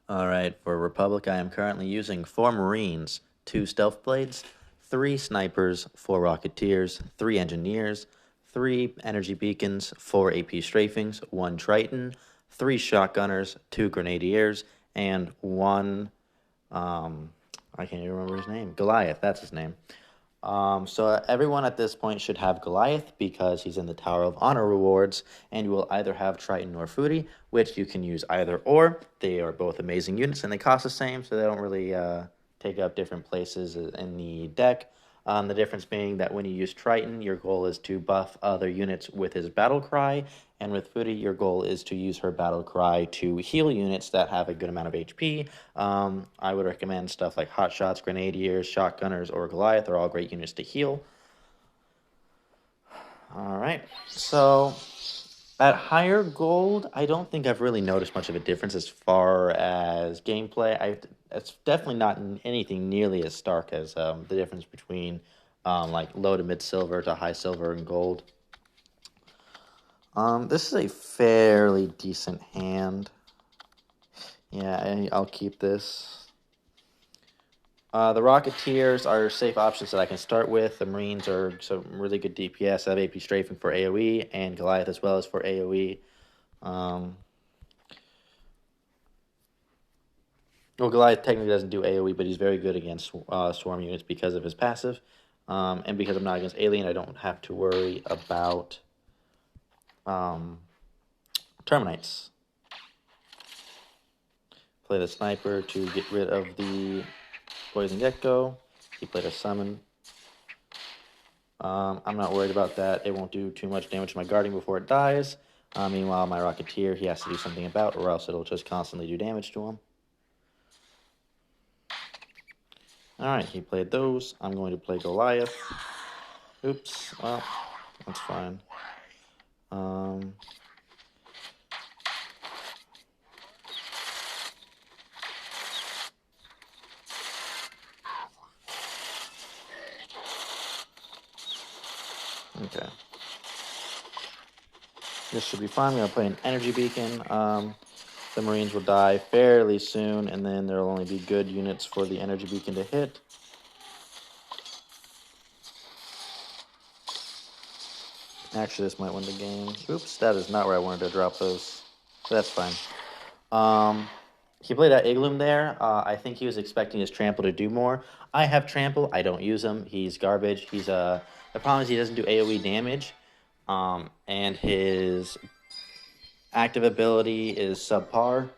Alright, for Republic, I am currently using 4 Marines, 2 Stealth Blades, 3 Snipers, 4 Rocketeers, 3 Engineers, 3 Energy Beacons, 4 AP Strafings, 1 Triton, 3 Shotgunners, 2 Grenadiers, and 1, I can't even remember his name, Goliath, that's his name. So everyone at this point should have Goliath because he's in the Tower of Honor rewards, and you will either have Triton or Foodie, which you can use either or. They are both amazing units, and they cost the same, so they don't really take up different places in the deck. The difference being that when you use Triton, your goal is to buff other units with his battle cry, and with Foodie, your goal is to use her battle cry to heal units that have a good amount of HP. I would recommend stuff like Hot Shots, Grenadiers, Shotgunners, or Goliath are all great units to heal. Alright, so at higher gold, I don't think I've really noticed much of a difference as far as gameplay. It's definitely not anything nearly as stark as the difference between like low to mid silver to high silver and gold. This is a fairly decent hand. Yeah, I'll keep this. The Rocketeers are safe options that I can start with. The Marines are some really good DPS. I have AP Strafing for AoE, and Goliath as well as for AoE. Well, Goliath technically doesn't do AoE, but he's very good against swarm units because of his passive. And because I'm not against Alien, I don't have to worry about Terminites. Play the Sniper to get rid of the Poison Gecko. He played a Summon. I'm not worried about that. It won't do too much damage to my Guardian before it dies. Meanwhile, my Rocketeer, he has to do something about, or else it'll just constantly do damage to him. Alright, he played those. I'm going to play Goliath. Oops, well, that's fine. Okay. This should be fine. I'm going to play an Energy Beacon. The Marines will die fairly soon, and then there will only be good units for the Energy Beacon to hit. Actually, this might win the game. Oops, that is not where I wanted to drop those. But that's fine. He played that Igloom there. I think he was expecting his Trample to do more. I have Trample. I don't use him. He's garbage. The problem is he doesn't do AoE damage. And his active ability is subpar.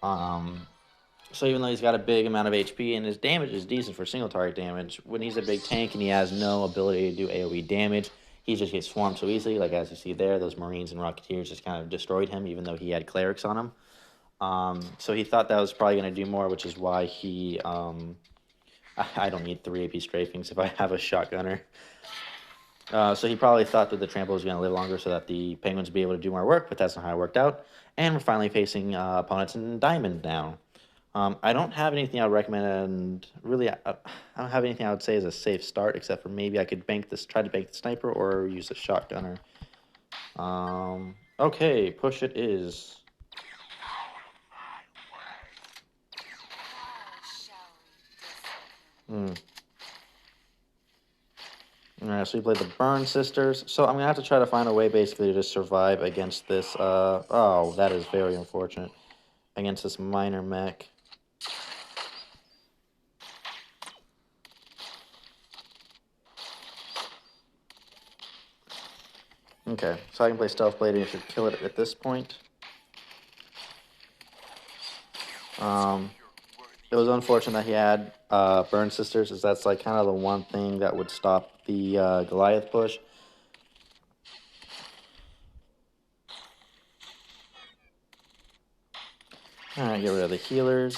So even though he's got a big amount of HP and his damage is decent for single target damage, when he's a big tank and he has no ability to do AoE damage, he just gets swarmed so easily. Like as you see there, those Marines and Rocketeers just kind of destroyed him, even though he had Clerics on him. So he thought that was probably going to do more, which is why he... I don't need 3 AP Strafings if I have a Shotgunner. So he probably thought that the Trample was going to live longer so that the Penguins would be able to do more work, but that's not how it worked out. And we're finally facing opponents in Diamond now. I don't have anything I would recommend, and really, I don't have anything I would say is a safe start, except for maybe I could try to bank the Sniper, or use a Shotgunner. Okay, push it is. Alright, so we played the Burn Sisters. So I'm going to have to try to find a way, basically, to just survive against this, oh, that is very unfortunate. Against this Minor Mech. Okay, so I can play Stealth Blade and it should kill it at this point. It was unfortunate that he had Burn Sisters, as that's like kind of the one thing that would stop the Goliath push. Alright, get rid of the healers.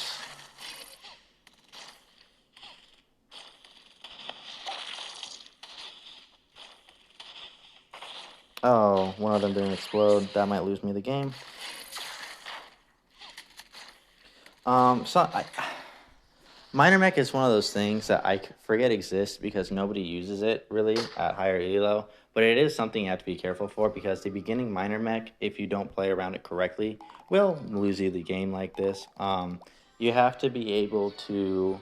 Oh, one of them didn't explode. That might lose me the game. Minor Mech is one of those things that I forget exists because nobody uses it, really, at higher elo. But it is something you have to be careful for, because the beginning Minor Mech, if you don't play around it correctly, will lose you the game like this. You have to be able to...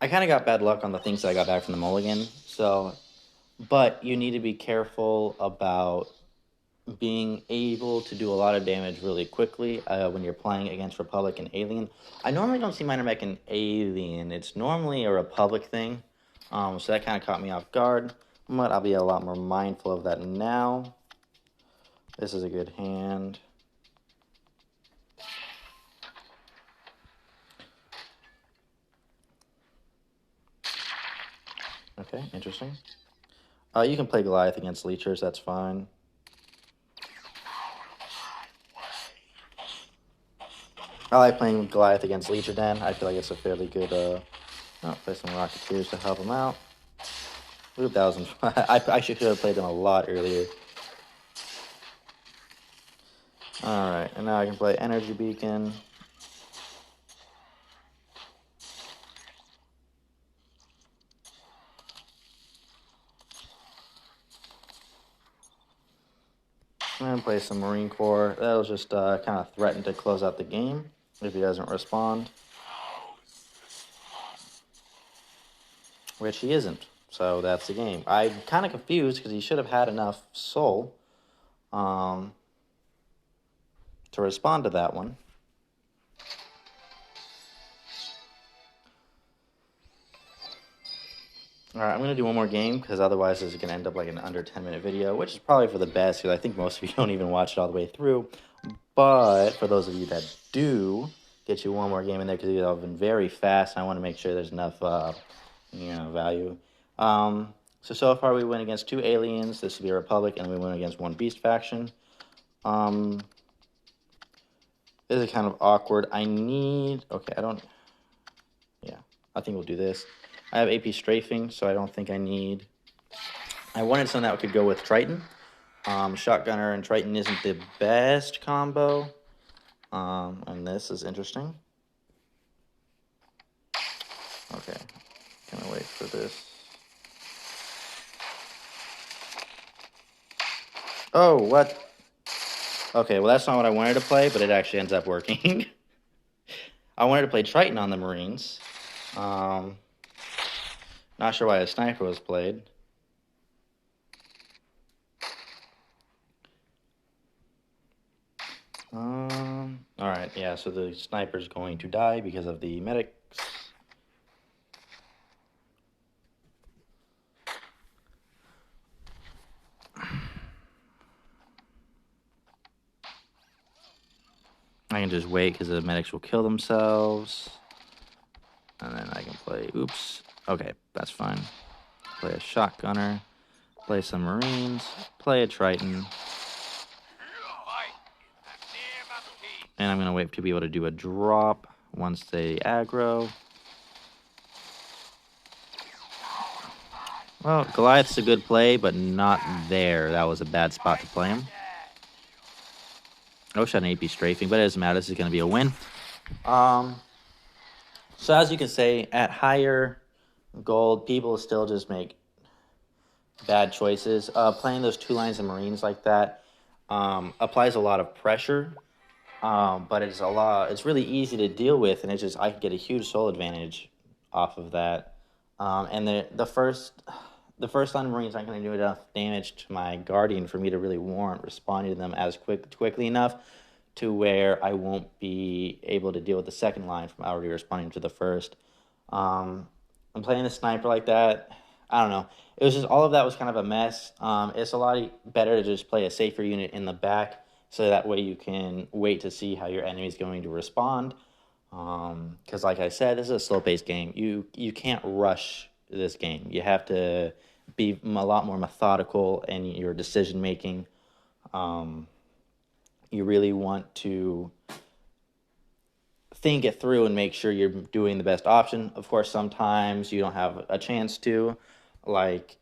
I kind of got bad luck on the things that I got back from the mulligan, so... But you need to be careful about being able to do a lot of damage really quickly when you're playing against Republic and Alien. I normally don't see minor mech in Alien. It's normally a Republic thing, so that kind of caught me off guard. But I'll be a lot more mindful of that now. This is a good hand. Okay, interesting. You can play Goliath against Leechers, that's fine. I like playing Goliath against Leecher Den. I feel like it's a fairly good, play some Rocketeers to help him out. Oop, that was... I should have played them a lot earlier. Alright, and now I can play Energy Beacon. And play some Marine Corps. That'll just kind of threaten to close out the game if he doesn't respond. Which he isn't. So that's the game. I'm kind of confused because he should have had enough soul to respond to that one. Alright, I'm going to do one more game because otherwise this is going to end up like an under 10-minute video, which is probably for the best because I think most of you don't even watch it all the way through. But for those of you that do, get you one more game in there because these have been very fast and I want to make sure there's enough value. So far we went against 2 aliens. This will be a Republic, and we went against 1 Beast faction. This is kind of awkward. I think we'll do this. I have AP strafing, so I don't think I need... I wanted something that could go with Triton. Shotgunner and Triton isn't the best combo. And this is interesting. Okay, gonna wait for this. Oh, what? Okay, well that's not what I wanted to play, but it actually ends up working. I wanted to play Triton on the Marines. Not sure why a sniper was played. Alright, yeah, so the sniper's going to die because of the medics. I can just wait because the medics will kill themselves. And then I can play, oops. Okay, that's fine. Play a shotgunner, play some Marines, play a Triton. And I'm going to wait to be able to do a drop once they aggro. Well, Goliath's a good play, but not there. That was a bad spot to play him. I wish I had an AP strafing, but it doesn't matter. This is going to be a win. So as you can say, at higher gold, people still just make bad choices. Playing those 2 lines of Marines like that applies a lot of pressure, but it's really easy to deal with, and I can get a huge soul advantage off of that. And the first line of Marines aren't going to do enough damage to my Guardian for me to really warrant responding to them as quickly enough to where I won't be able to deal with the second line from already responding to the first. I'm playing a sniper like that. I don't know. It was just, all of that was kind of a mess. It's a lot better to just play a safer unit in the back, so that way you can wait to see how your enemy is going to respond. Because like I said, this is a slow-paced game. You can't rush this game. You have to be a lot more methodical in your decision-making. You really want to think it through and make sure you're doing the best option. Of course, sometimes you don't have a chance to, like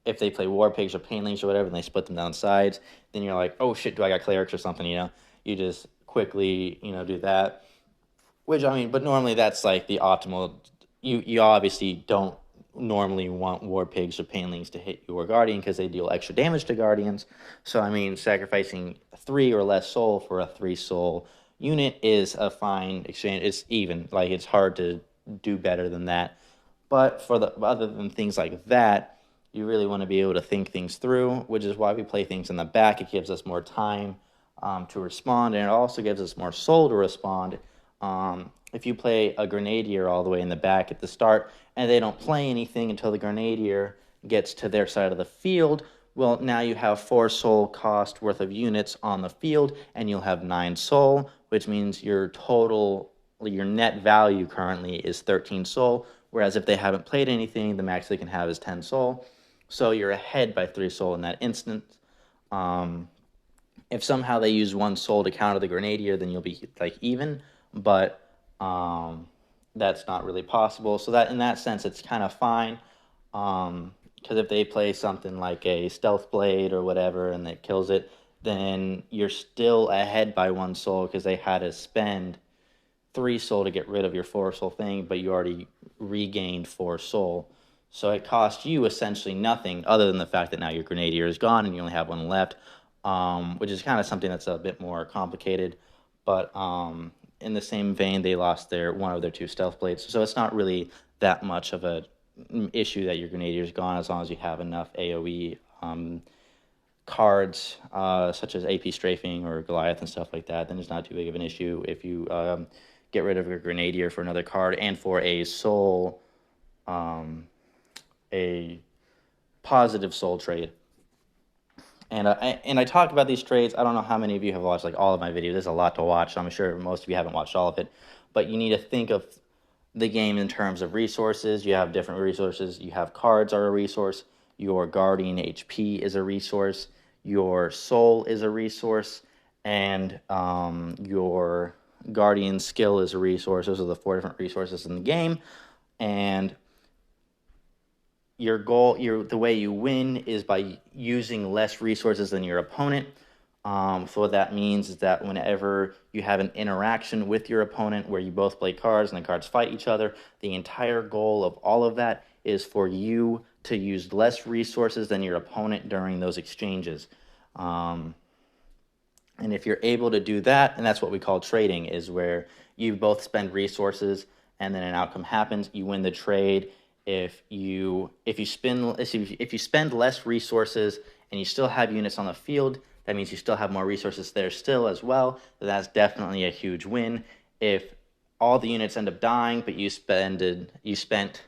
if they play War Pigs or Painlings or whatever and they split them down sides, then you're like, oh shit, do I got clerics or something, You just quickly, do that. Which, but normally that's like the optimal. You obviously don't normally want War Pigs or Painlings to hit your Guardian because they deal extra damage to Guardians. So, sacrificing 3 or less soul for a 3 soul Unit is a fine exchange. It's even. Like, it's hard to do better than that. But for the other than things like that, you really want to be able to think things through, which is why we play things in the back. It gives us more time to respond, and it also gives us more soul to respond. If you play a Grenadier all the way in the back at the start, and they don't play anything until the Grenadier gets to their side of the field, well, now you have 4 soul cost worth of units on the field, and you'll have 9 soul, which means your net value currently is 13 soul, whereas if they haven't played anything, the max they can have is 10 soul. So you're ahead by 3 soul in that instance. If somehow they use 1 soul to counter the Grenadier, then you'll be like even, but that's not really possible. So that in that sense, it's kind of fine. Because if they play something like a Stealth Blade or whatever and it kills it, then you're still ahead by 1 soul because they had to spend 3 soul to get rid of your 4 soul thing, but you already regained 4 soul. So it cost you essentially nothing other than the fact that now your Grenadier is gone and you only have 1 left, which is kind of something that's a bit more complicated. But in the same vein, they lost one of their 2 Stealth Blades. So it's not really that much of a issue that your Grenadier is gone as long as you have enough AoE cards, such as AP Strafing or Goliath and stuff like that. Then it's not too big of an issue if you get rid of your Grenadier for another card and for a soul, a positive soul trade. And I talk about these trades. I don't know how many of you have watched like all of my videos. There's a lot to watch, so I'm sure most of you haven't watched all of it. But you need to think of the game in terms of resources. You have different resources. You have cards are a resource. Your Guardian HP is a resource. Your Soul is a resource. And your Guardian skill is a resource. Those are the 4 different resources in the game. And your goal, the way you win is by using less resources than your opponent. So what that means is that whenever you have an interaction with your opponent where you both play cards and the cards fight each other, the entire goal of all of that is for you to use less resources than your opponent during those exchanges. And if you're able to do that, and that's what we call trading, is where you both spend resources and then an outcome happens, you win the trade. If you spend less resources and you still have units on the field, that means you still have more resources there still as well. So that's definitely a huge win. If all the units end up dying, but you spent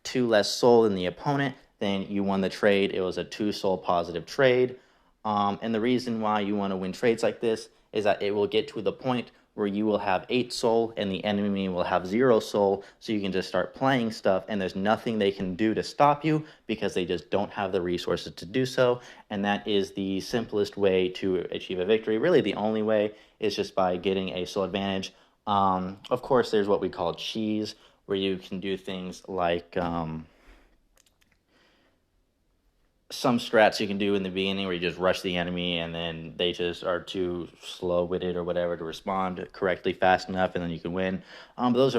2 less soul than the opponent, then you won the trade. It was a 2 soul positive trade. And the reason why you want to win trades like this is that it will get to the point where you will have 8 soul and the enemy will have 0 soul, so you can just start playing stuff and there's nothing they can do to stop you because they just don't have the resources to do so. And that is the simplest way to achieve a victory. Really the only way is just by getting a soul advantage. Of course, there's what we call cheese, where you can do things like some strats you can do in the beginning where you just rush the enemy and then they just are too slow-witted or whatever to respond correctly fast enough, and then you can win. But those are